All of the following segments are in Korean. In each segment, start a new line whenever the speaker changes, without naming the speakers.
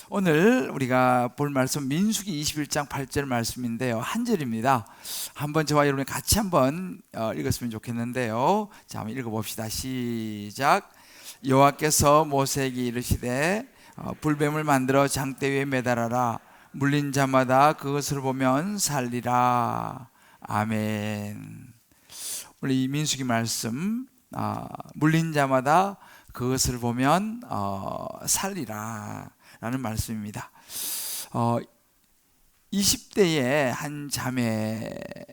오늘 우리가 볼 말씀 민수기 21장 8절 말씀인데요, 한 절입니다. 한번 저와 여러분이 같이 한번 읽었으면 좋겠는데요. 자, 한번 읽어봅시다. 시작. 여호와께서 모세에게 이르시되 불뱀을 만들어 장대 위에 매달아라. 물린 자마다 그것을 보면 살리라. 아멘. 오늘 이 민수기 말씀, 물린 자마다 그것을 보면 살리라 라는 말씀입니다. 20대의 한 자매가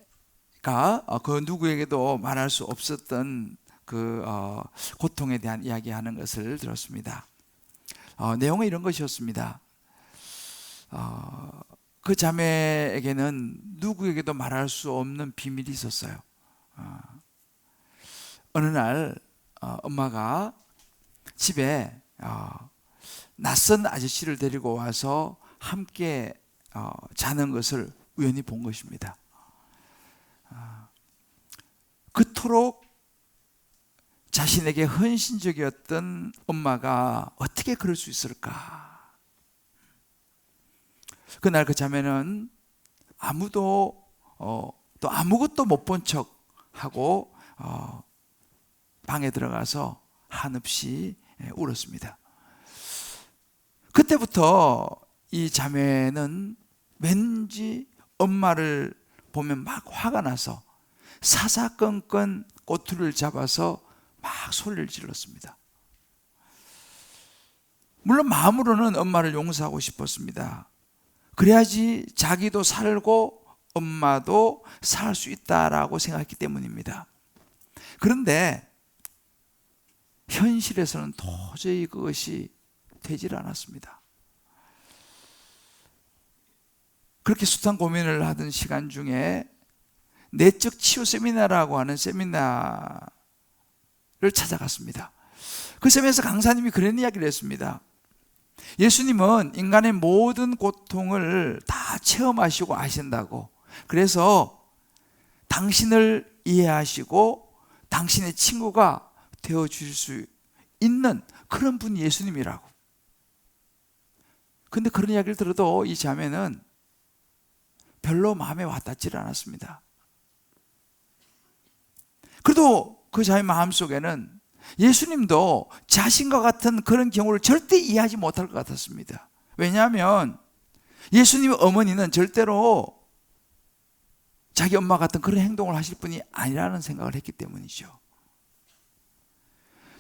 그 누구에게도 말할 수 없었던 그 고통에 대한 이야기하는 것을 들었습니다. 내용은 이런 것이었습니다. 그 자매에게는 누구에게도 말할 수 없는 비밀이 있었어요. 어느 날 엄마가 집에 낯선 아저씨를 데리고 와서 함께 자는 것을 우연히 본 것입니다. 그토록 자신에게 헌신적이었던 엄마가 어떻게 그럴 수 있을까? 그날 그 자매는 아무도 또 아무것도 못 본 척하고 방에 들어가서 한없이 울었습니다. 그때부터 이 자매는 왠지 엄마를 보면 막 화가 나서 사사건건 꼬투리를 잡아서 막 소리를 질렀습니다. 물론 마음으로는 엄마를 용서하고 싶었습니다. 그래야지 자기도 살고 엄마도 살 수 있다라고 생각했기 때문입니다. 그런데 현실에서는 도저히 그것이 되질 않았습니다. 그렇게 숱한 고민을 하던 시간 중에 내적 치유 세미나라고 하는 세미나를 찾아갔습니다. 그 세미나에서 강사님이 그런 이야기를 했습니다. 예수님은 인간의 모든 고통을 다 체험하시고 아신다고, 그래서 당신을 이해하시고 당신의 친구가 되어주실 수 있는 그런 분이 예수님이라고. 근데 그런 이야기를 들어도 이 자매는 별로 마음에 와닿지를 않았습니다. 그래도 그 자매 마음속에는 예수님도 자신과 같은 그런 경우를 절대 이해하지 못할 것 같았습니다. 왜냐하면 예수님의 어머니는 절대로 자기 엄마 같은 그런 행동을 하실 분이 아니라는 생각을 했기 때문이죠.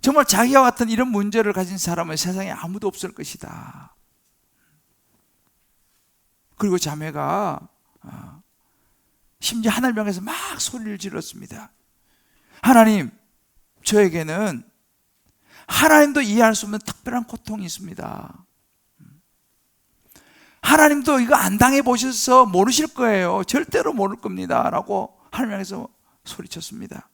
정말 자기와 같은 이런 문제를 가진 사람은 세상에 아무도 없을 것이다. 그리고 자매가 심지어 하나님 향해서 막 소리를 질렀습니다. 하나님, 저에게는 하나님도 이해할 수 없는 특별한 고통이 있습니다. 하나님도 이거 안 당해보셔서 모르실 거예요. 절대로 모를 겁니다 라고 하나님 향해서 소리쳤습니다.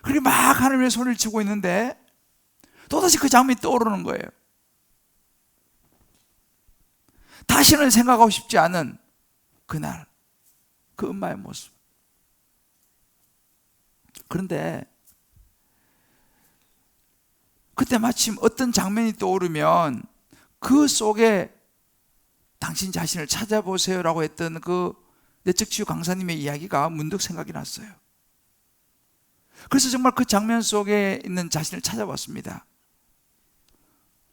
그렇게 막 하나님의 소리를 치고 있는데 또다시 그 장면이 떠오르는 거예요. 다시는 생각하고 싶지 않은 그날 그 엄마의 모습. 그런데 그때 마침 어떤 장면이 떠오르면 그 속에 당신 자신을 찾아보세요라고 했던 그 내적 치유 강사님의 이야기가 문득 생각이 났어요. 그래서 정말 그 장면 속에 있는 자신을 찾아봤습니다.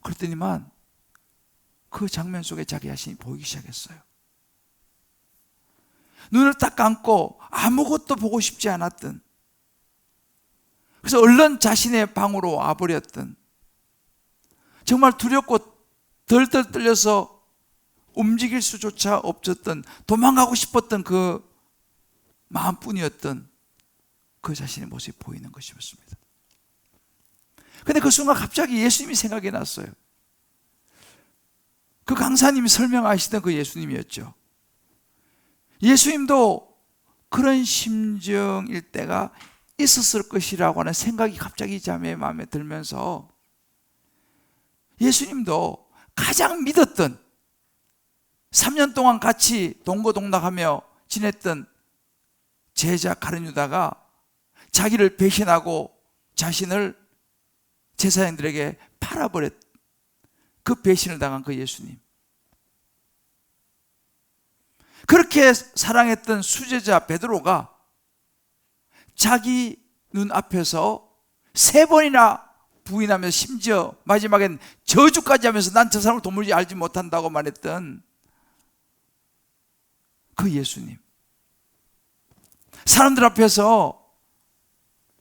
그랬더니만 그 장면 속에 자기 자신이 보이기 시작했어요. 눈을 딱 감고 아무것도 보고 싶지 않았던, 그래서 얼른 자신의 방으로 와버렸던, 정말 두렵고 덜덜 떨려서 움직일 수조차 없었던, 도망가고 싶었던 그 마음뿐이었던 그 자신의 모습이 보이는 것이었습니다. 그런데 그 순간 갑자기 예수님이 생각이 났어요. 그 강사님이 설명하시던 그 예수님이었죠. 예수님도 그런 심정일 때가 있었을 것이라고 하는 생각이 갑자기 자매의 마음에 들면서 예수님도 가장 믿었던, 3년 동안 같이 동고동락하며 지냈던 제자 가룟 유다가 자기를 배신하고 자신을 제사장들에게 팔아버렸, 그 배신을 당한 그 예수님, 그렇게 사랑했던 수제자 베드로가 자기 눈앞에서 3번이나 부인하면서 심지어 마지막엔 저주까지 하면서 난 저 사람을 도무지 알지 못한다고 말했던 그 예수님, 사람들 앞에서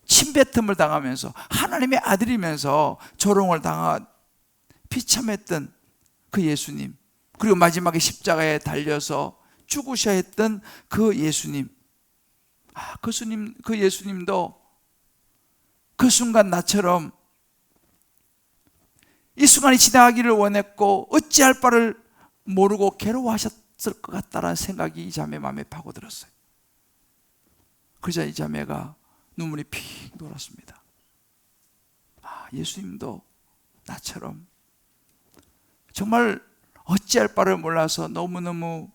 침뱉음을 당하면서 하나님의 아들이면서 조롱을 당하 비참했던 그 예수님, 그리고 마지막에 십자가에 달려서 죽으셔야 했던 그 예수님, 그 예수님도 그 순간 나처럼 이 순간이 지나가기를 원했고 어찌할 바를 모르고 괴로워하셨을 것 같다라는 생각이 이 자매 마음에 파고들었어요. 그러자 이 자매가 눈물이 픽 돌았습니다. 예수님도 나처럼 정말 어찌할 바를 몰라서 너무너무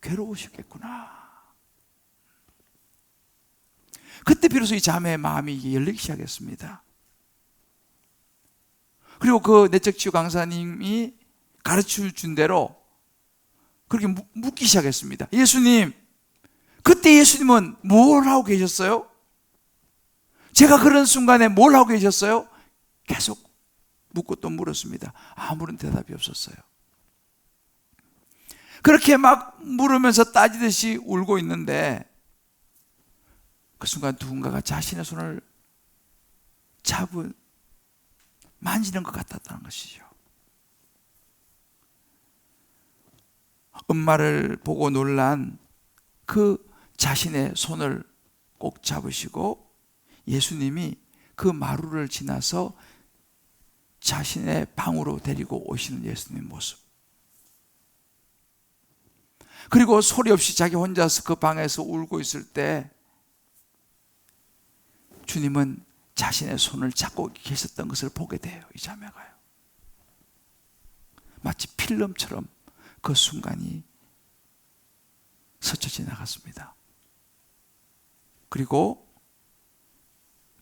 괴로우셨겠구나. 그때 비로소 이 자매의 마음이 열리기 시작했습니다. 그리고 그 내적 치유 강사님이 가르쳐 준 대로 그렇게 묻기 시작했습니다. 예수님, 그때 예수님은 뭘 하고 계셨어요? 제가 그런 순간에 뭘 하고 계셨어요? 계속 묻고 또 물었습니다. 아무런 대답이 없었어요. 그렇게 막 물으면서 따지듯이 울고 있는데 그 순간 누군가가 자신의 손을 만지는 것 같았다는 것이죠. 엄마를 보고 놀란 그 자신의 손을 꼭 잡으시고 예수님이 그 마루를 지나서 자신의 방으로 데리고 오시는 예수님의 모습, 그리고 소리 없이 자기 혼자서 그 방에서 울고 있을 때 주님은 자신의 손을 잡고 계셨던 것을 보게 돼요. 이 자매가요. 마치 필름처럼 그 순간이 스쳐 지나갔습니다. 그리고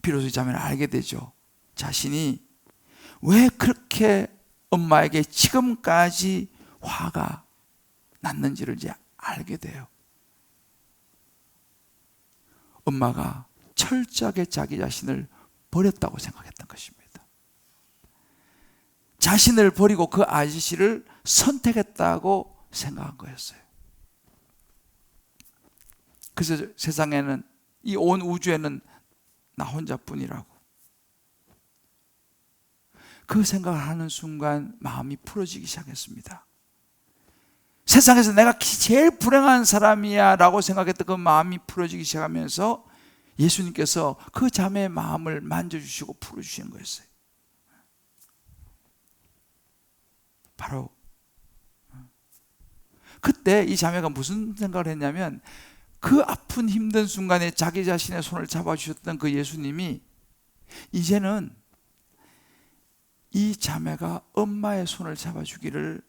비로소 이 자매는 알게 되죠. 자신이 왜 그렇게 엄마에게 지금까지 화가 났는지를 이제 알게 돼요. 엄마가 철저하게 자기 자신을 버렸다고 생각했던 것입니다. 자신을 버리고 그 아저씨를 선택했다고 생각한 거였어요. 그래서 세상에는, 이 온 우주에는 나 혼자뿐이라고 그 생각을 하는 순간 마음이 풀어지기 시작했습니다. 세상에서 내가 제일 불행한 사람이야 라고 생각했던 그 마음이 풀어지기 시작하면서 예수님께서 그 자매의 마음을 만져주시고 풀어주시는 거였어요. 바로 그때 이 자매가 무슨 생각을 했냐면, 그 아픈 힘든 순간에 자기 자신의 손을 잡아주셨던 그 예수님이 이제는 이 자매가 엄마의 손을 잡아주기를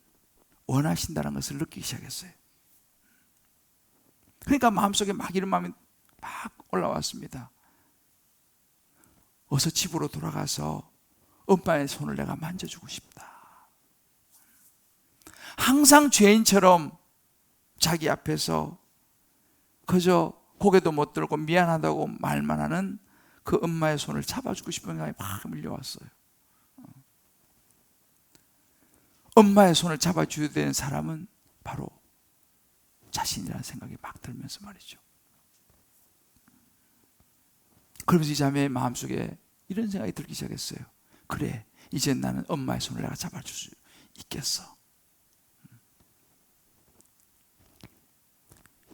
원하신다는 것을 느끼기 시작했어요. 그러니까 마음속에 막 이런 마음이 막 올라왔습니다. 어서 집으로 돌아가서 엄마의 손을 내가 만져주고 싶다. 항상 죄인처럼 자기 앞에서 그저 고개도 못 들고 미안하다고 말만 하는 그 엄마의 손을 잡아주고 싶은 생각이 막 밀려왔어요. 엄마의 손을 잡아줘야 되는 사람은 바로 자신이라는 생각이 막 들면서 말이죠. 그러면서 이 자매의 마음속에 이런 생각이 들기 시작했어요. 그래, 이제 나는 엄마의 손을 내가 잡아줄 수 있겠어.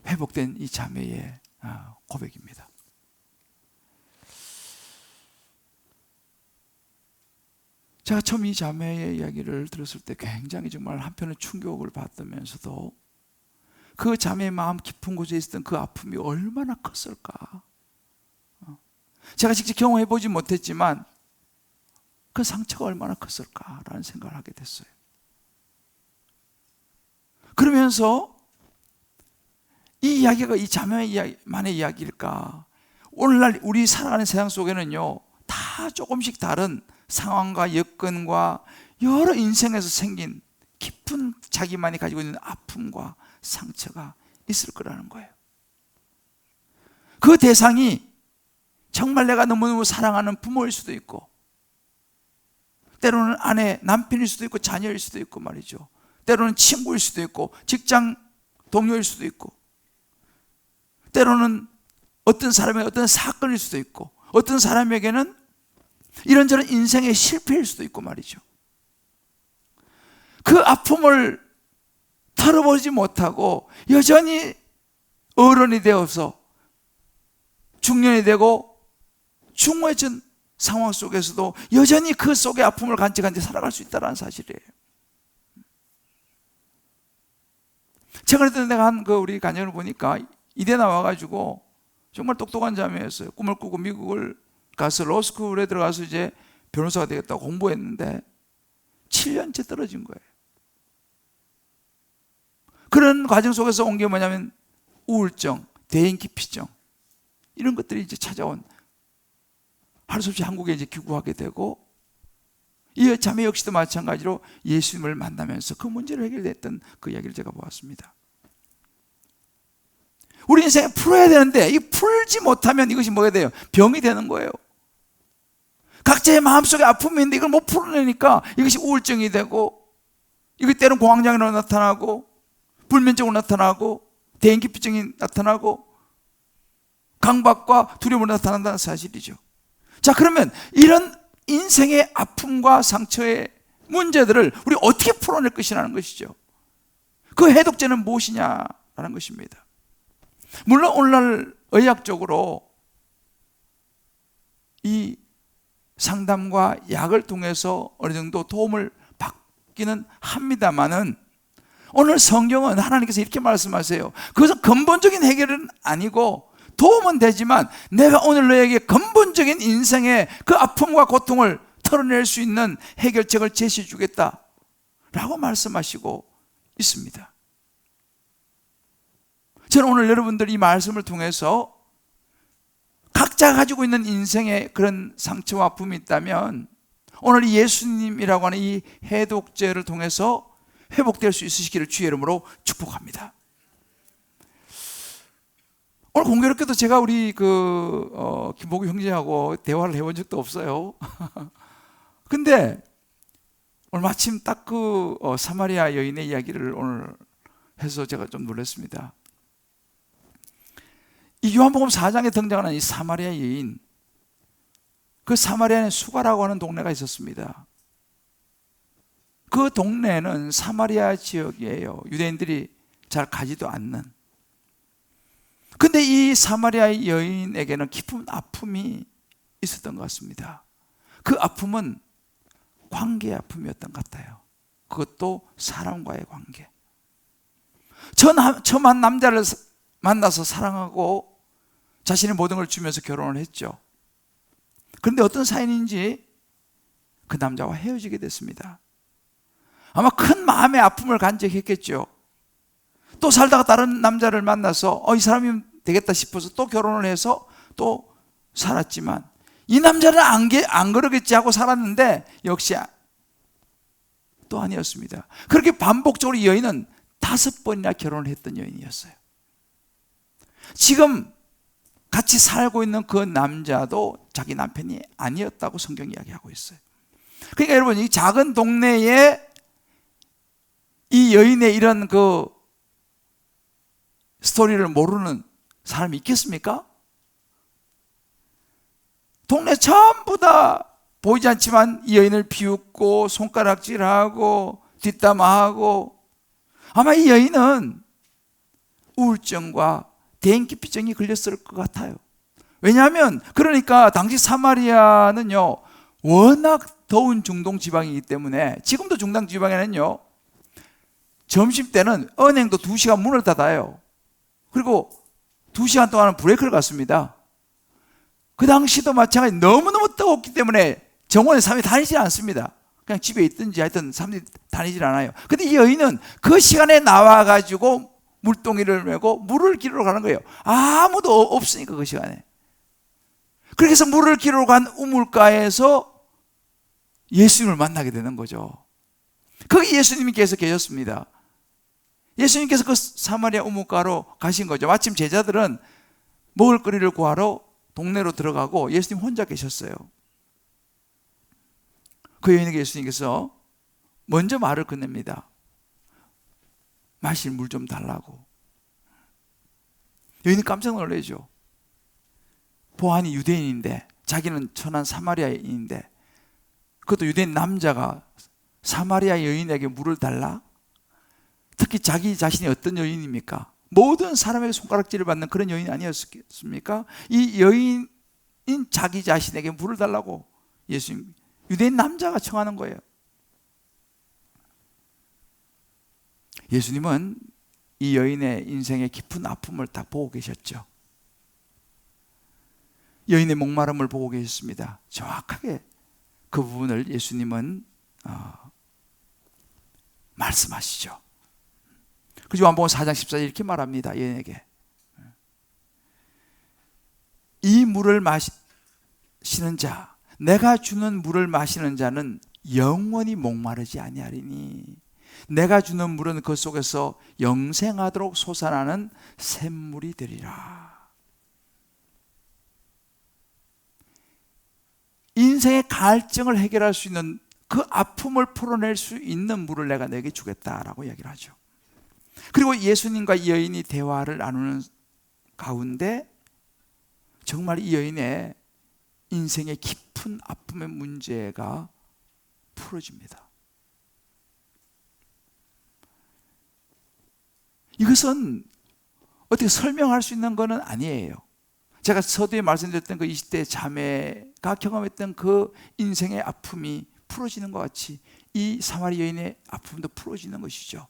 회복된 이 자매의 고백입니다. 제가 처음 이 자매의 이야기를 들었을 때 굉장히 정말 한편의 충격을 받으면서도 그 자매의 마음 깊은 곳에 있었던 그 아픔이 얼마나 컸을까. 제가 직접 경험해보지 못했지만 그 상처가 얼마나 컸을까라는 생각을 하게 됐어요. 그러면서 이 이야기가 이 자매만의 이야기일까? 오늘날 우리 살아가는 세상 속에는요, 다 조금씩 다른 상황과 여건과 여러 인생에서 생긴 깊은 자기만이 가지고 있는 아픔과 상처가 있을 거라는 거예요. 그 대상이 정말 내가 너무너무 사랑하는 부모일 수도 있고, 때로는 아내, 남편일 수도 있고, 자녀일 수도 있고 말이죠. 때로는 친구일 수도 있고, 직장 동료일 수도 있고, 때로는 어떤 사람의 어떤 사건일 수도 있고, 어떤 사람에게는 이런저런 인생의 실패일 수도 있고 말이죠. 그 아픔을 털어보지 못하고 여전히 어른이 되어서 중년이 되고 중후해진 상황 속에서도 여전히 그 속의 아픔을 간직한 채 살아갈 수 있다는 사실이에요. 최근에 내가 한 우리 간증을 보니까 이대 나와가지고 정말 똑똑한 자매였어요. 꿈을 꾸고 미국을 가서 로스쿨에 들어가서 이제 변호사가 되겠다고 공부했는데 7년째 떨어진 거예요. 그런 과정 속에서 온 게 뭐냐면 우울증, 대인기피증 이런 것들이 이제 찾아온, 할 수 없이 한국에 이제 귀국하게 되고, 이 자매 역시도 마찬가지로 예수님을 만나면서 그 문제를 해결했던 그 이야기를 제가 보았습니다. 우리 인생에 풀어야 되는데 이 풀지 못하면 이것이 뭐가 돼요? 병이 되는 거예요. 각자의 마음속에 아픔이 있는데 이걸 못 풀어내니까 이것이 우울증이 되고, 이것 때로는 공황장애로 나타나고, 불면증으로 나타나고, 대인기피증이 나타나고, 강박과 두려움으로 나타난다는 사실이죠. 자, 그러면 이런 인생의 아픔과 상처의 문제들을 우리 어떻게 풀어낼 것이라는 것이죠. 그 해독제는 무엇이냐라는 것입니다. 물론 오늘날 의학적으로 이 상담과 약을 통해서 어느 정도 도움을 받기는 합니다만은, 오늘 성경은 하나님께서 이렇게 말씀하세요. 그것은 근본적인 해결은 아니고 도움은 되지만 내가 오늘 너에게 근본적인 인생의 그 아픔과 고통을 털어낼 수 있는 해결책을 제시해 주겠다 라고 말씀하시고 있습니다. 저는 오늘 여러분들 이 말씀을 통해서 각자 가지고 있는 인생의 그런 상처와 아픔이 있다면 오늘 이 예수님이라고 하는 이 해독제를 통해서 회복될 수 있으시기를 주의 이름으로 축복합니다. 오늘 공교롭게도 제가 우리 김보규 형제하고 대화를 해본 적도 없어요. 근데 오늘 마침 딱 사마리아 여인의 이야기를 오늘 해서 제가 좀 놀랐습니다. 이 요한복음 4장에 등장하는 이 사마리아 여인, 그 사마리아에 수가라고 하는 동네가 있었습니다. 그 동네는 사마리아 지역이에요. 유대인들이 잘 가지도 않는. 근데 이 사마리아 여인에게는 깊은 아픔이 있었던 것 같습니다. 그 아픔은 관계의 아픔이었던 것 같아요. 그것도 사람과의 관계. 처음 한 남자를 만나서 사랑하고 자신의 모든 걸 주면서 결혼을 했죠. 그런데 어떤 사연인지 그 남자와 헤어지게 됐습니다. 아마 큰 마음의 아픔을 간직했겠죠. 또 살다가 다른 남자를 만나서 이 사람이 되겠다 싶어서 또 결혼을 해서 또 살았지만, 이 남자는 안 그러겠지 하고 살았는데 역시 또 아니었습니다. 그렇게 반복적으로 이 여인은 5번이나 결혼을 했던 여인이었어요. 지금 같이 살고 있는 그 남자도 자기 남편이 아니었다고 성경이 이야기하고 있어요. 그러니까 여러분, 이 작은 동네에 이 여인의 이런 스토리를 모르는 사람이 있겠습니까? 동네 전부 다 보이지 않지만 이 여인을 비웃고 손가락질하고 뒷담화하고, 아마 이 여인은 우울증과 대인기피증이 걸렸을 것 같아요. 왜냐하면 그러니까 당시 사마리아는요 워낙 더운 중동 지방이기 때문에, 지금도 중동 지방에는요 점심때는 은행도 2시간 문을 닫아요. 그리고 2시간 동안은 브레이크를 갖습니다. 그 당시도 마찬가지, 너무너무 뜨겁기 때문에 정원에 사람이 다니질 않습니다. 그냥 집에 있든지 하여튼 사람들이 다니질 않아요. 근데 이 여인은 그 시간에 나와가지고 물동이를 메고 물을 기르러 가는 거예요. 아무도 없으니까 그 시간에. 그래서 물을 기르러 간 우물가에서 예수님을 만나게 되는 거죠. 거기 예수님께서 계셨습니다. 예수님께서 그 사마리아 우물가로 가신 거죠. 마침 제자들은 먹을거리를 구하러 동네로 들어가고 예수님 혼자 계셨어요. 그 여인에게 예수님께서 먼저 말을 건넵니다. 마실 물 좀 달라고. 여인이 깜짝 놀라죠. 보안이 유대인인데, 자기는 천한 사마리아인인데, 그것도 유대인 남자가 사마리아 여인에게 물을 달라? 특히 자기 자신이 어떤 여인입니까? 모든 사람에게 손가락질을 받는 그런 여인이 아니었습니까? 이 여인인 자기 자신에게 물을 달라고 예수님, 유대인 남자가 청하는 거예요. 예수님은 이 여인의 인생의 깊은 아픔을 다 보고 계셨죠. 여인의 목마름을 보고 계셨습니다. 정확하게 그 부분을 예수님은 말씀하시죠. 그 요한복음 4장 14절 이렇게 말합니다. 여인에게 이 물을 마시는 자, 내가 주는 물을 마시는 자는 영원히 목마르지 아니하리니 내가 주는 물은 그 속에서 영생하도록 솟아나는 샘물이 되리라. 인생의 갈증을 해결할 수 있는, 그 아픔을 풀어낼 수 있는 물을 내가 너에게 주겠다라고 이야기를 하죠. 그리고 예수님과 이 여인이 대화를 나누는 가운데 정말 이 여인의 인생의 깊은 아픔의 문제가 풀어집니다. 이것은 어떻게 설명할 수 있는 것은 아니에요. 제가 서두에 말씀드렸던 그 20대 자매가 경험했던 그 인생의 아픔이 풀어지는 것 같이 이 사마리 여인의 아픔도 풀어지는 것이죠.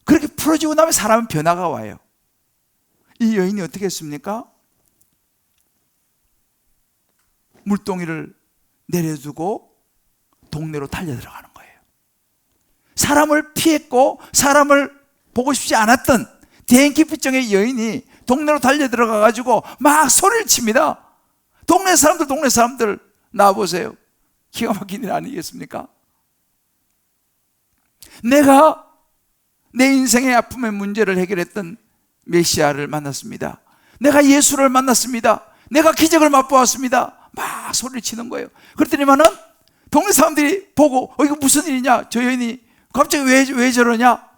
그렇게 풀어지고 나면 사람은 변화가 와요. 이 여인이 어떻게 했습니까? 물동이를 내려두고 동네로 달려 들어가는 거예요. 사람을 피했고 사람을 보고 싶지 않았던 대인기피증의 여인이 동네로 달려 들어가 가지고 막 소리를 칩니다. 동네 사람들 나와보세요. 기가 막힌 일 아니겠습니까? 내가 내 인생의 아픔의 문제를 해결했던 메시아를 만났습니다. 내가 예수를 만났습니다. 내가 기적을 맛보았습니다. 막 소리를 치는 거예요. 그랬더니만은 동네 사람들이 보고 이거 무슨 일이냐? 저 여인이 갑자기 왜 저러냐?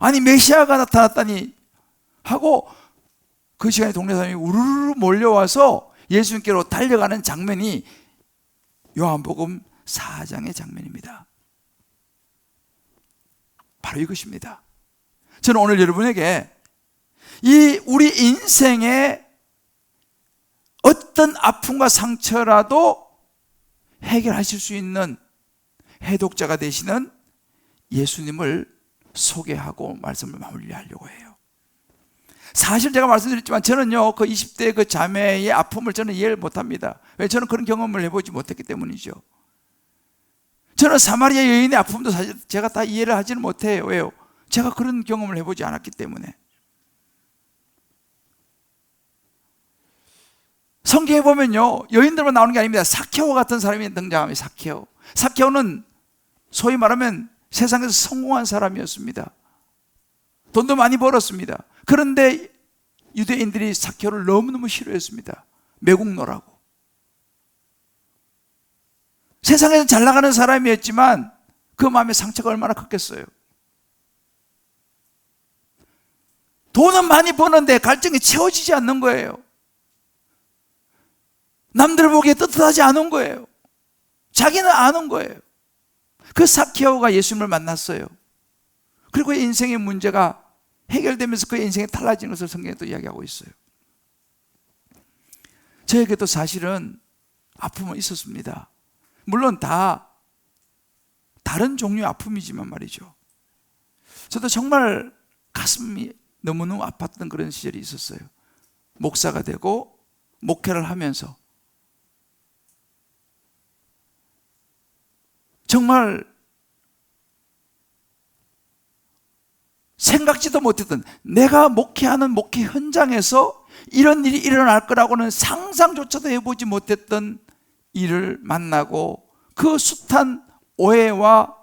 아니 메시아가 나타났다니 하고 그 시간에 동네 사람이 우르르 몰려와서 예수님께로 달려가는 장면이 요한복음 4장의 장면입니다. 바로 이것입니다. 저는 오늘 여러분에게 이 우리 인생의 어떤 아픔과 상처라도 해결하실 수 있는 해독자가 되시는 예수님을 소개하고 말씀을 마무리하려고 해요. 사실 제가 말씀드렸지만 저는요 그 20대 그 자매의 아픔을 저는 이해를 못합니다. 왜? 저는 그런 경험을 해보지 못했기 때문이죠. 저는 사마리아 여인의 아픔도 사실 제가 다 이해를 하지는 못해요. 왜요? 제가 그런 경험을 해보지 않았기 때문에. 성경에 보면요 여인들만 나오는 게 아닙니다. 삭개오 같은 사람이 등장합니다. 삭개오는 소위 말하면 세상에서 성공한 사람이었습니다. 돈도 많이 벌었습니다. 그런데 유대인들이 삭개오를 너무너무 싫어했습니다. 매국노라고. 세상에서 잘 나가는 사람이었지만 그 마음의 상처가 얼마나 컸겠어요. 돈은 많이 버는데 갈증이 채워지지 않는 거예요. 남들 보기에 떳떳하지 않은 거예요. 자기는 아는 거예요. 그 삭개오가 예수님을 만났어요. 그리고 그의 인생의 문제가 해결되면서 그의 인생이 달라지는 것을 성경에 또 이야기하고 있어요. 저에게도 사실은 아픔은 있었습니다. 물론 다 다른 종류의 아픔이지만 말이죠. 저도 정말 가슴이 너무너무 아팠던 그런 시절이 있었어요. 목사가 되고 목회를 하면서 정말 생각지도 못했던, 내가 목회하는 목회 현장에서 이런 일이 일어날 거라고는 상상조차도 해보지 못했던 일을 만나고 그 숱한 오해와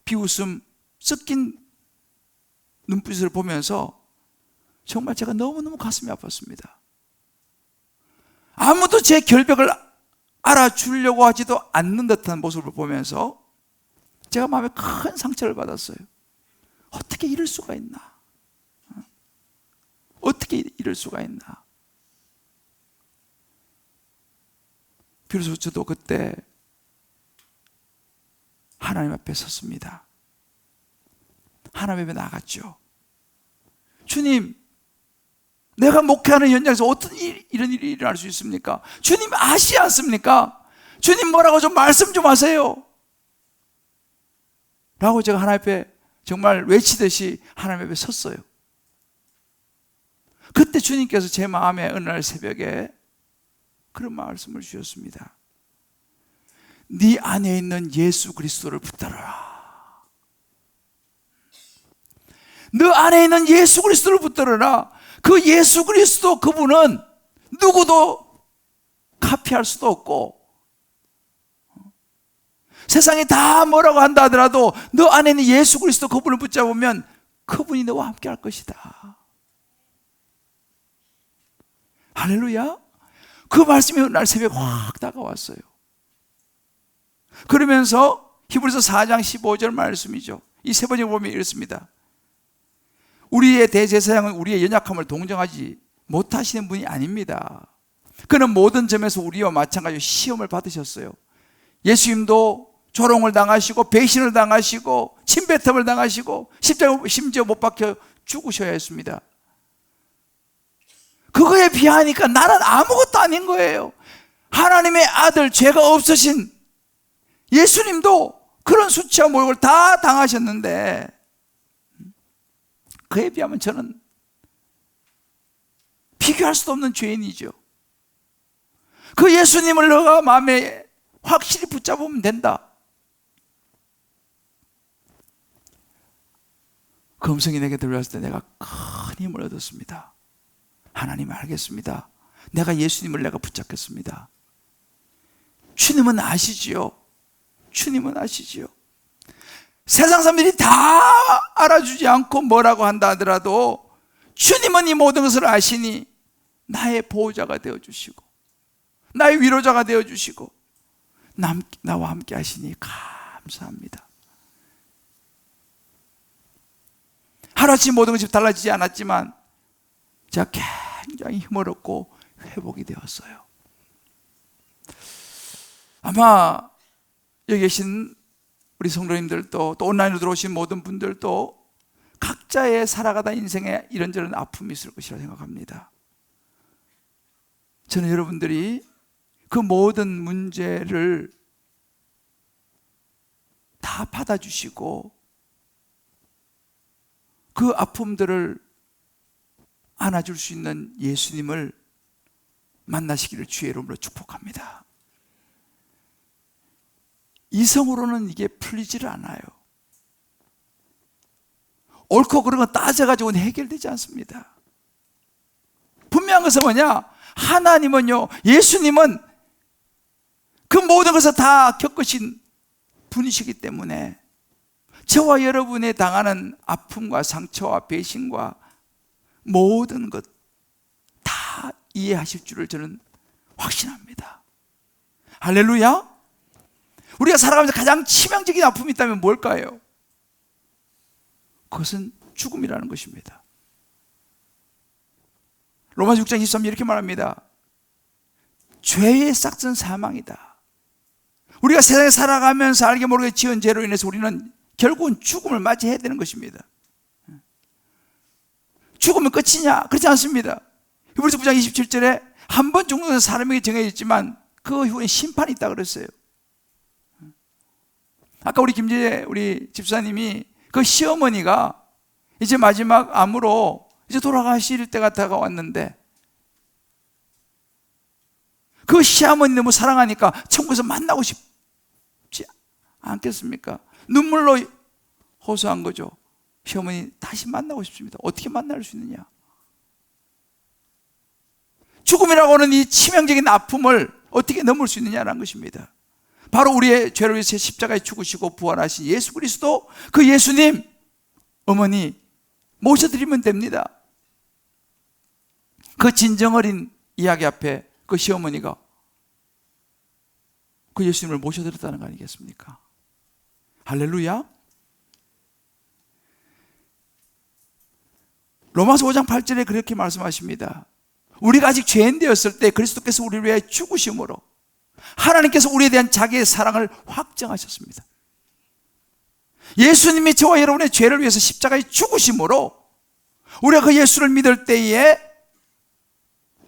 비웃음 섞인 눈빛을 보면서 정말 제가 너무너무 가슴이 아팠습니다. 아무도 제 결백을 알아주려고 하지도 않는 듯한 모습을 보면서 제가 마음에 큰 상처를 받았어요. 어떻게 이럴 수가 있나? 어떻게 이럴 수가 있나? 그래서 저도 그때 하나님 앞에 섰습니다. 하나님 앞에 나갔죠. 주님, 내가 목회하는 현장에서 어떤 이런 일이 일어날 수 있습니까? 주님 아시지 않습니까? 주님 뭐라고 좀 말씀 좀 하세요 라고 제가 하나님 앞에 정말 외치듯이 하나님 앞에 섰어요. 그때 주님께서 제 마음에 어느 날 새벽에 그런 말씀을 주셨습니다. 네 안에 있는 예수 그리스도를 붙들어라. 너 안에 있는 예수 그리스도를 붙들어라. 그 예수 그리스도, 그분은 누구도 카피할 수도 없고, 세상이 다 뭐라고 한다 하더라도 너 안에 있는 예수 그리스도 그분을 붙잡으면 그분이 너와 함께 할 것이다. 할렐루야. 그 말씀이 어느 날 새벽에 확 다가왔어요. 그러면서 히브리서 4장 15절 말씀이죠. 이 세 번째 보면 이렇습니다. 우리의 대제사장은 우리의 연약함을 동정하지 못하시는 분이 아닙니다. 그는 모든 점에서 우리와 마찬가지로 시험을 받으셨어요. 예수님도 조롱을 당하시고 배신을 당하시고 침뱉음을 당하시고 십자가에 심지어 못 박혀 죽으셔야 했습니다. 그거에 비하니까 나는 아무것도 아닌 거예요. 하나님의 아들, 죄가 없으신 예수님도 그런 수치와 모욕을 다 당하셨는데 그에 비하면 저는 비교할 수도 없는 죄인이죠. 그 예수님을 너가 마음에 확실히 붙잡으면 된다. 그 음성이 내게 들려왔을 때 내가 큰 힘을 얻었습니다. 하나님 알겠습니다. 내가 예수님을 내가 붙잡겠습니다. 주님은 아시지요. 주님은 아시지요. 세상 사람들이 다 알아주지 않고 뭐라고 한다 하더라도 주님은 이 모든 것을 아시니 나의 보호자가 되어주시고 나의 위로자가 되어주시고 나와 함께 하시니 감사합니다. 하루아침에 모든 것이 달라지지 않았지만 제가 굉장히 힘을 얻고 회복이 되었어요. 아마 여기 계신 우리 성도님들도 또 온라인으로 들어오신 모든 분들도 각자의 살아가다 인생에 이런저런 아픔이 있을 것이라 생각합니다. 저는 여러분들이 그 모든 문제를 다 받아주시고 그 아픔들을 안아줄 수 있는 예수님을 만나시기를 주의 이름으로 축복합니다. 이성으로는 이게 풀리지를 않아요. 옳고 그른 건 따져가지고는 해결되지 않습니다. 분명한 것은 뭐냐? 하나님은요, 예수님은 그 모든 것을 다 겪으신 분이시기 때문에 저와 여러분이 당하는 아픔과 상처와 배신과 모든 것 다 이해하실 줄을 저는 확신합니다. 할렐루야. 우리가 살아가면서 가장 치명적인 아픔이 있다면 뭘까요? 그것은 죽음이라는 것입니다. 로마서 6장 23절 이렇게 말합니다. 죄의 싹은 사망이다. 우리가 세상에 살아가면서 알게 모르게 지은 죄로 인해서 우리는 결국은 죽음을 맞이해야 되는 것입니다. 죽으면 끝이냐? 그렇지 않습니다. 히브리서 9장 27절에 한 번 죽는 것은 사람에게 정해졌지만 그 후에 심판이 있다 그랬어요. 아까 우리 김재 우리 집사님이 그 시어머니가 이제 마지막 암으로 이제 돌아가실 때가 다가왔는데 그 시어머니 너무 사랑하니까 천국에서 만나고 싶지 않겠습니까? 눈물로 호소한 거죠. 시어머니 다시 만나고 싶습니다. 어떻게 만날 수 있느냐? 죽음이라고 하는 이 치명적인 아픔을 어떻게 넘을 수 있느냐라는 것입니다. 바로 우리의 죄를 위해서 십자가에 죽으시고 부활하신 예수 그리스도, 그 예수님 어머니 모셔드리면 됩니다. 그 진정 어린 이야기 앞에 그 시어머니가 그 예수님을 모셔드렸다는 거 아니겠습니까? 할렐루야. 로마서 5장 8절에 그렇게 말씀하십니다. 우리가 아직 죄인 되었을 때 그리스도께서 우리를 위하여 죽으심으로 하나님께서 우리에 대한 자기의 사랑을 확정하셨습니다. 예수님이 저와 여러분의 죄를 위해서 십자가에 죽으심으로 우리가 그 예수를 믿을 때에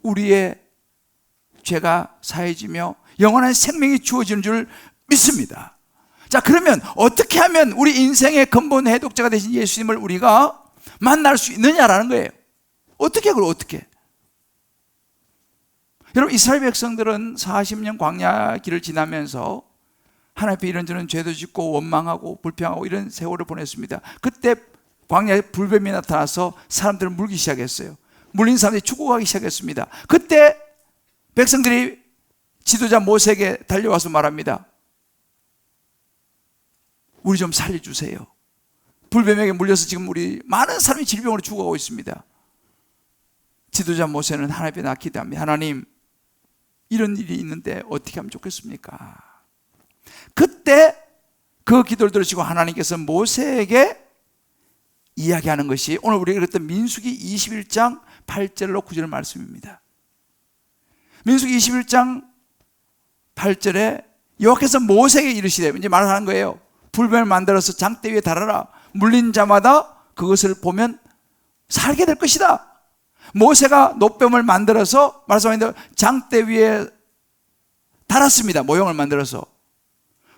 우리의 죄가 사해지며 영원한 생명이 주어지는 줄 믿습니다. 자, 그러면 어떻게 하면 우리 인생의 근본 해독자가 되신 예수님을 우리가 만날 수 있느냐라는 거예요. 어떻게 그럼 어떻게? 여러분, 이스라엘 백성들은 40년 광야 길을 지나면서 하나님 앞에 이런저런 죄도 짓고 원망하고 불평하고 이런 세월을 보냈습니다. 그때 광야에 불뱀이 나타나서 사람들을 물기 시작했어요. 물린 사람들이 죽어가기 시작했습니다. 그때 백성들이 지도자 모세에게 달려와서 말합니다. 우리 좀 살려주세요. 불뱀에게 물려서 지금 우리 많은 사람이 질병으로 죽어가고 있습니다. 지도자 모세는 하나님 앞에 나 기도합니다. 하나님, 이런 일이 있는데 어떻게 하면 좋겠습니까? 그때 그 기도를 들으시고 하나님께서 모세에게 이야기하는 것이 오늘 우리가 그랬던 민수기 21장 8절로 9절 말씀입니다. 민수기 21장 8절에 여호와께서 모세에게 이르시되, 이제 말하는 거예요. 불뱀을 만들어서 장대 위에 달아라. 물린 자마다 그것을 보면 살게 될 것이다. 모세가 노뱀을 만들어서 말씀하는데 장대 위에 달았습니다. 모형을 만들어서.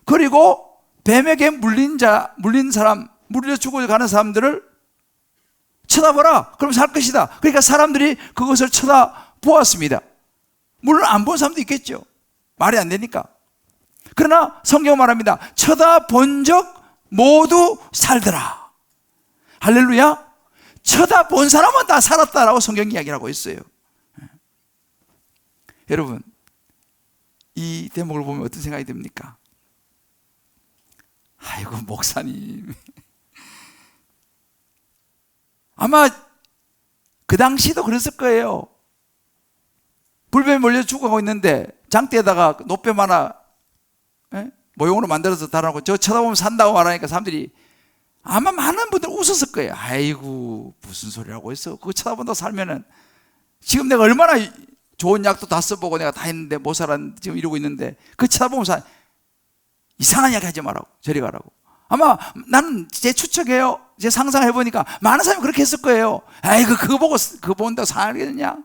그리고 뱀에게 물린 사람, 물려 죽어가는 사람들을 쳐다보라. 그럼 살 것이다. 그러니까 사람들이 그것을 쳐다보았습니다. 물론 안 본 사람도 있겠죠. 말이 안 되니까. 그러나 성경은 말합니다. 쳐다본 적 모두 살더라. 할렐루야. 쳐다본 사람은 다 살았다라고 성경 이야기를 하고 있어요. 여러분, 이 대목을 보면 어떤 생각이 듭니까? 아이고, 목사님. 아마 그 당시도 그랬을 거예요. 불뱀에 몰려 죽어가고 있는데 장대에다가 노뱀 하나 모형으로 만들어서 달아놓고 저 쳐다보면 산다고 말하니까 사람들이 아마 많은 분들 웃었을 거예요. 아이고, 무슨 소리 하고 있어. 그거 쳐다본다고 살면은 지금 내가 얼마나 좋은 약도 다 써보고 내가 다 했는데 못 살았는데 지금 이러고 있는데 그 쳐다보면 이상한 이야기 하지 말라고, 저리 가라고. 아마 나는 제 추측해요. 제 상상해보니까 많은 사람이 그렇게 했을 거예요. 아이고, 그거 본다고 살겠냐?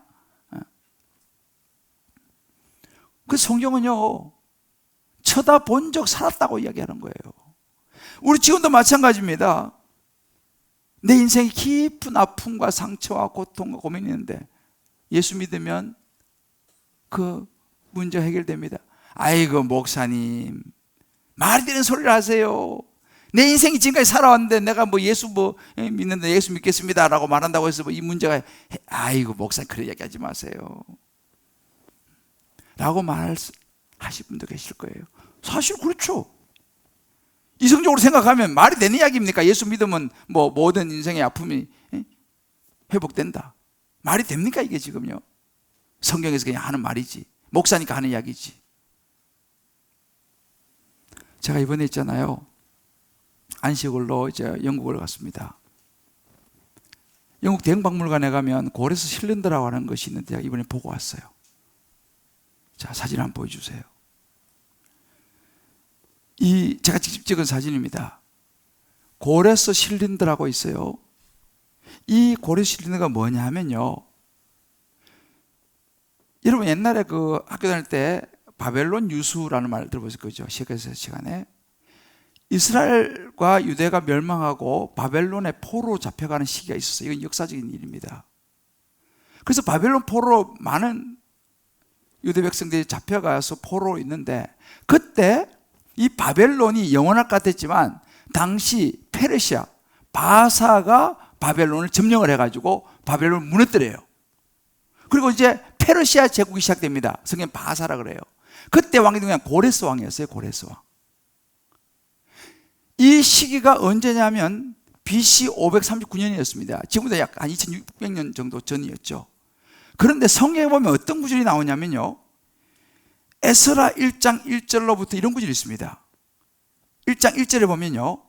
그 성경은요, 쳐다본 적 살았다고 이야기하는 거예요. 우리 지금도 마찬가지입니다. 내 인생에 깊은 아픔과 상처와 고통과 고민이 있는데 예수 믿으면 그 문제 해결됩니다. 아이고, 목사님, 말이 되는 소리를 하세요. 내 인생이 지금까지 살아왔는데 내가 예수 믿는데 예수 믿겠습니다 라고 말한다고 해서 이 문제가, 아이고, 목사님, 그런 얘기 하지 마세요 라고 말하실 분도 계실 거예요. 사실 그렇죠. 이성적으로 생각하면 말이 되는 이야기입니까? 예수 믿으면 모든 인생의 아픔이 회복된다. 말이 됩니까 이게 지금요? 성경에서 그냥 하는 말이지, 목사니까 하는 이야기지. 제가 이번에 있잖아요, 안식일로 이제 영국을 갔습니다. 영국 대형박물관에 가면 고레스 실린더라고 하는 것이 있는데 제가 이번에 보고 왔어요. 자, 사진 한번 보여주세요. 제가 직접 찍은 사진입니다. 고레스 실린더라고 있어요. 이 고레스 실린더가 뭐냐 하면요, 여러분 옛날에 그 학교 다닐 때 바벨론 유수라는 말 들어보실 거죠. 시간에 이스라엘과 유대가 멸망하고 바벨론의 포로로 잡혀가는 시기가 있었어요. 이건 역사적인 일입니다. 그래서 바벨론 포로로 많은 유대 백성들이 잡혀가서 포로로 있는데, 그때 이 바벨론이 영원할 것 같았지만 당시 페르시아 바사가 바벨론을 점령을 해가지고 바벨론을 무너뜨려요. 그리고 이제 페르시아 제국이 시작됩니다. 성경 바사라 그래요. 그때 왕이 누구냐? 고레스 왕이었어요. 고레스 왕. 이 시기가 언제냐면 BC 539년이었습니다. 지금보다 약 한 2600년 정도 전이었죠. 그런데 성경에 보면 어떤 구절이 나오냐면요, 에스라 1장 1절로부터 이런 구절이 있습니다. 1장 1절에 보면요,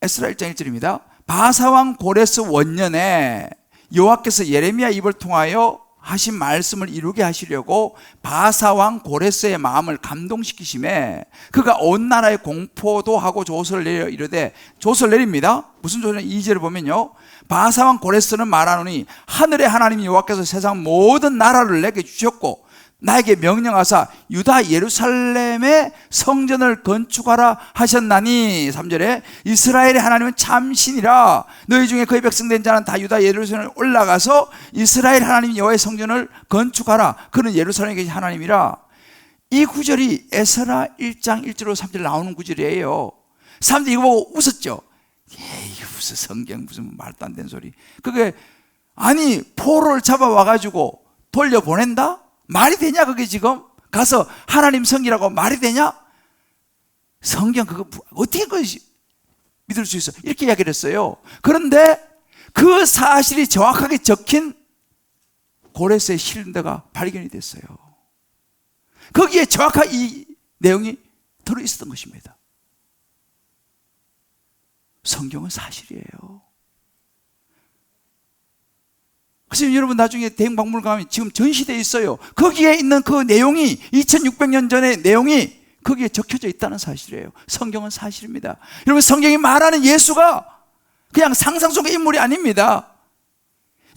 에스라 1장 1절입니다. 바사왕 고레스 원년에 여호와께서 예레미야 입을 통하여 하신 말씀을 이루게 하시려고 바사왕 고레스의 마음을 감동시키심에 그가 온 나라에 공포도 하고 조서를 내려 이르되, 조서를 내립니다. 무슨 조서냐? 2절을 보면요, 바사왕 고레스는 말하노니 하늘의 하나님 여호와께서 세상 모든 나라를 내게 주셨고 나에게 명령하사 유다 예루살렘의 성전을 건축하라 하셨나니, 3절에 이스라엘의 하나님은 참신이라 너희 중에 그의 백성된 자는 다 유다 예루살렘에 올라가서 이스라엘 하나님 여호와의 성전을 건축하라. 그는 예루살렘에 계신 하나님이라. 이 구절이 에스라 1장 1절로 3절 나오는 구절이에요. 사람들이 이거 보고 웃었죠. 이게 무슨 성경, 무슨 말도 안 되는 소리. 그게, 아니 포로를 잡아와가지고 돌려보낸다? 말이 되냐 그게? 지금 가서 하나님 성기라고 말이 되냐? 성경 그거 어떻게 믿을 수 있어? 이렇게 이야기를 했어요. 그런데 그 사실이 정확하게 적힌 고레스의 실린더가 발견이 됐어요. 거기에 정확하게 이 내용이 들어있었던 것입니다. 성경은 사실이에요. 그래서 여러분 나중에 대형박물관 가면 지금 전시되어 있어요. 거기에 있는 그 내용이 2600년 전의 내용이 거기에 적혀져 있다는 사실이에요. 성경은 사실입니다. 여러분, 성경이 말하는 예수가 그냥 상상 속의 인물이 아닙니다.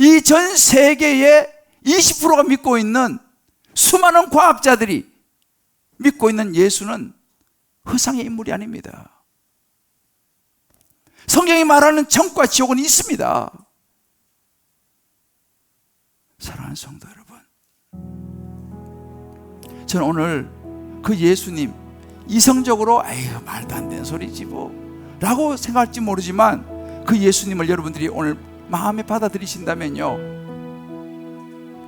이 전 세계의 20%가 믿고 있는 수많은 과학자들이 믿고 있는 예수는 허상의 인물이 아닙니다. 성경이 말하는 천국과 지옥은 있습니다. 사랑하는 성도 여러분, 저는 오늘 그 예수님 이성적으로 아이고 말도 안 되는 소리지 뭐 라고 생각할지 모르지만, 그 예수님을 여러분들이 오늘 마음에 받아들이신다면요,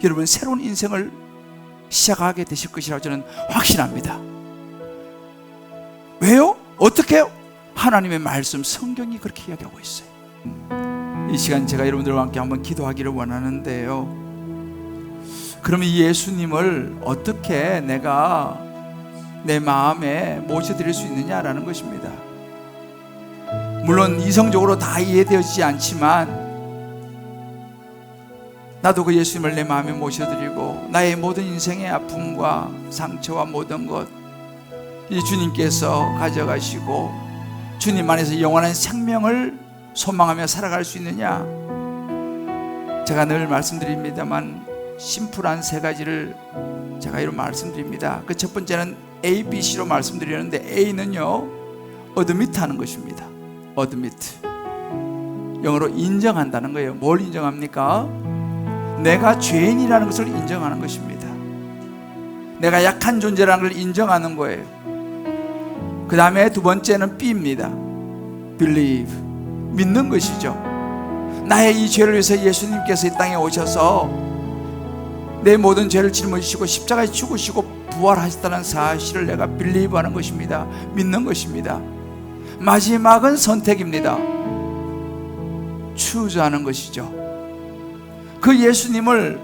여러분 새로운 인생을 시작하게 되실 것이라고 저는 확신합니다. 왜요? 어떻게 해요? 하나님의 말씀 성경이 그렇게 이야기하고 있어요. 이 시간 제가 여러분들과 함께 한번 기도하기를 원하는데요, 그러면 이 예수님을 어떻게 내가 내 마음에 모셔드릴 수 있느냐라는 것입니다. 물론 이성적으로 다 이해되어지지 않지만 나도 그 예수님을 내 마음에 모셔드리고 나의 모든 인생의 아픔과 상처와 모든 것 이 주님께서 가져가시고 주님 안에서 영원한 생명을 소망하며 살아갈 수 있느냐? 제가 늘 말씀드립니다만 심플한 세 가지를 제가 이런 말씀드립니다. 그 첫 번째는 A, B, C로 말씀드리는데, A는요 어드미트 하는 것입니다. 어드미트, 영어로 인정한다는 거예요. 뭘 인정합니까? 내가 죄인이라는 것을 인정하는 것입니다. 내가 약한 존재라는 걸 인정하는 거예요. 그 다음에 두 번째는 B입니다. Believe, 믿는 것이죠. 나의 이 죄를 위해서 예수님께서 이 땅에 오셔서 내 모든 죄를 짊어지시고 십자가에 죽으시고 부활하셨다는 사실을 내가 빌리브하는 것입니다. 믿는 것입니다. 마지막은 선택입니다. 추구하는 것이죠. 그 예수님을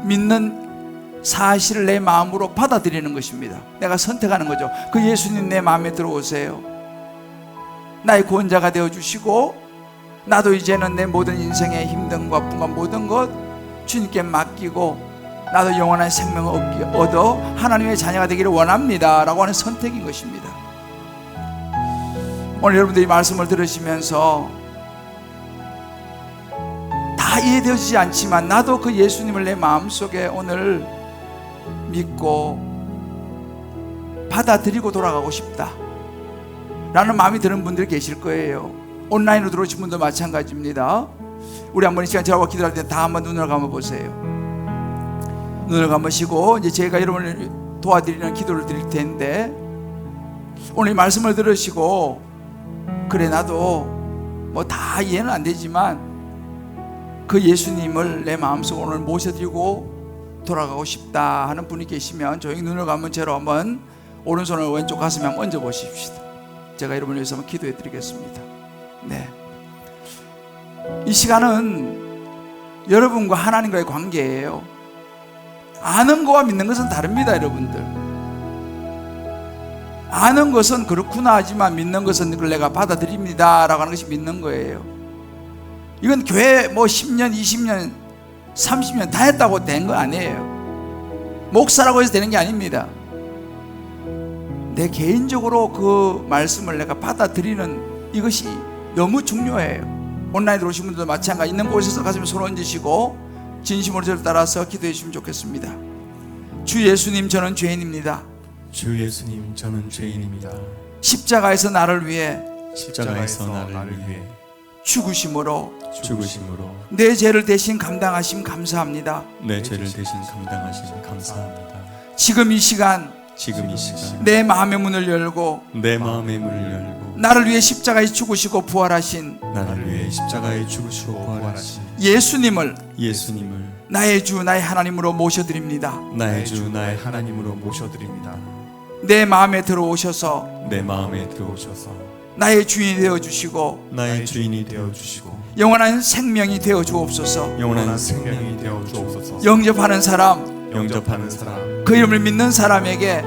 믿는 사실을 내 마음으로 받아들이는 것입니다. 내가 선택하는 거죠. 그 예수님 내 마음에 들어오세요. 나의 구원자가 되어주시고 나도 이제는 내 모든 인생의 힘든 것, 아픔과 모든 것 주님께 맡기고 나도 영원한 생명을 얻어 하나님의 자녀가 되기를 원합니다 라고 하는 선택인 것입니다. 오늘 여러분들이 말씀을 들으시면서 다 이해되어지지 않지만 나도 그 예수님을 내 마음속에 오늘 믿고 받아들이고 돌아가고 싶다 라는 마음이 드는 분들이 계실 거예요. 온라인으로 들어오신 분도 마찬가지입니다. 우리 한번 이 시간 저하고 기도할 때 다 한번 눈을 감아보세요. 눈을 감으시고 이제 제가 여러분을 도와드리는 기도를 드릴 텐데, 오늘 이 말씀을 들으시고 그래 나도 뭐 다 이해는 안 되지만 그 예수님을 내 마음속에 오늘 모셔드리고 돌아가고 싶다 하는 분이 계시면 조용히 눈을 감은 채로 한번 오른손을 왼쪽 가슴에 한번 얹어 보십시다. 제가 여러분을 위해서 한번 기도해 드리겠습니다. 네. 이 시간은 여러분과 하나님과의 관계예요. 아는 거와 믿는 것은 다릅니다, 여러분들. 아는 것은 그렇구나 하지만 믿는 것은 그걸 내가 받아들입니다 라고 하는 것이 믿는 거예요. 이건 교회 뭐 10년, 20년, 30년 다 했다고 된 거 아니에요. 목사라고 해서 되는 게 아닙니다. 내 개인적으로 그 말씀을 내가 받아들이는 이것이 너무 중요해요. 온라인으로 오신 분들도 마찬가지. 있는 곳에서 가슴에 손 얹으시고 진심으로 저를 따라서 기도해 주시면 좋겠습니다. 주 예수님, 저는 죄인입니다.
주 예수님, 저는 죄인입니다.
십자가에서 나를 위해 죽으심으로 내 죄를 대신 감당하심 감사합니다.
내 죄를 대신 감당하심 감사합니다.
지금 이 시간 내 마음의 문을 열고 나를 위해 십자가에 죽으시고 부활하신 예수님을 나의 주 나의 하나님으로 모셔드립니다. 내 마음에 들어오셔서 나의 주인이 되어주시고 영원한 생명이 되어주옵소서. 영접하는 사람 그 이름을 믿는 사람에게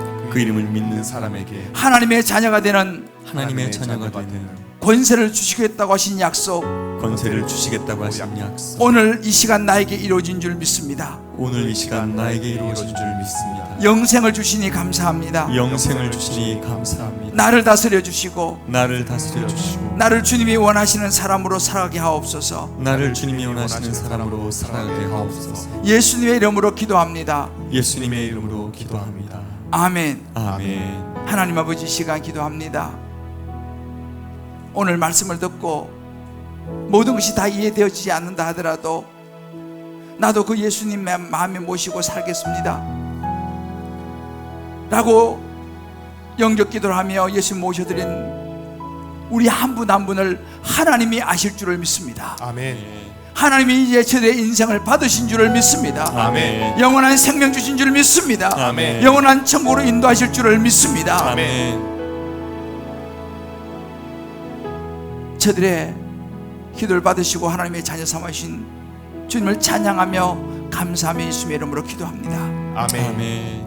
하나님의 자녀가 되는 권세를 주시겠다고 하신 약속 오늘 이 시간 나에게 이루어진 줄 믿습니다. 영생을 주시니 감사합니다. 나를 다스려 주시고 나를 주님이 원하시는 사람으로 살아가게 하옵소서. 예수님의 이름으로 기도합니다. 아멘. 하나님 아버지, 이 시간 기도합니다. 오늘 말씀을 듣고 모든 것이 다 이해되어지지 않는다 하더라도 나도 그 예수님 마음에 모시고 살겠습니다 라고 영접 기도를 하며 예수님 모셔드린 우리 한 분 한 분을 하나님이 아실 줄을 믿습니다. 하나님이 이제 저들의 인생을 받으신 줄을 믿습니다. 영원한 생명 주신 줄을 믿습니다. 영원한 천국으로 인도하실 줄을 믿습니다. 저들의 기도를 받으시고 하나님의 자녀 삼으신 주님을 찬양하며 감사하며 예수님의 이름으로 기도합니다.
아멘.